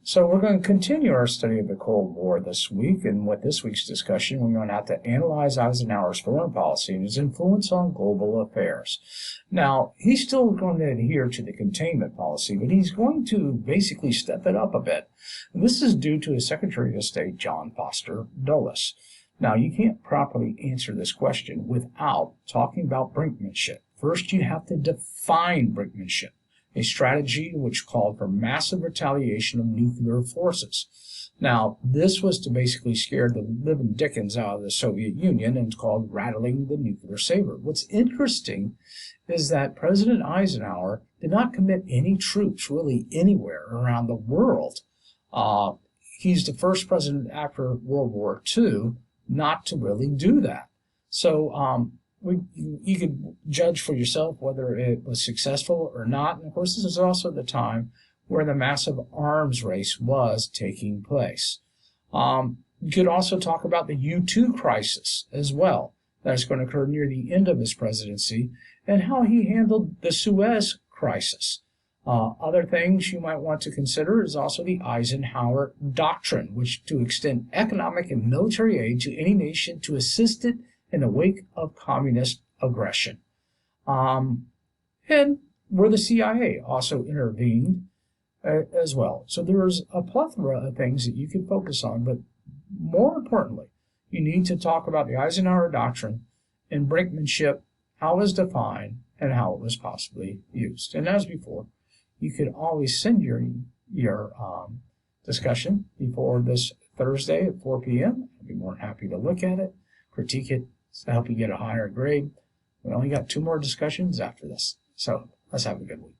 So we're going to continue our study of the Cold War this week, and with this week's discussion, we're going to have to analyze Eisenhower's foreign policy and his influence on global affairs. Now, he's still going to adhere to the containment policy, but he's going to basically step it up a bit. And this is due to his Secretary of State, John Foster Dulles. Now, you can't properly answer this question without talking about brinkmanship. First, you have to define brinkmanship, a strategy which called for massive retaliation of nuclear forces. Now, this was to basically scare the living dickens out of the Soviet Union and called rattling the nuclear saber. What's interesting is that President Eisenhower did not commit any troops really anywhere around the world. He's the first president after World War II not to really do that. So, you could judge for yourself whether it was successful or not. And of course, this is also the time where the massive arms race was taking place. You could also talk about the U-2 crisis as well. That's going to occur near the end of his presidency, and how he handled the Suez crisis. Other things you might want to consider is also the Eisenhower Doctrine, which to extend economic and military aid to any nation to assist it in the wake of communist aggression. And where the CIA also intervened as well. So there's a plethora of things that you can focus on, but more importantly, you need to talk about the Eisenhower Doctrine and brinkmanship, how it was defined, and how it was possibly used. And as before, you could always send your discussion before this Thursday at 4 p.m. I'd be more than happy to look at it, critique it, to help you get a higher grade. We only got 2 more discussions after this. So let's have a good week.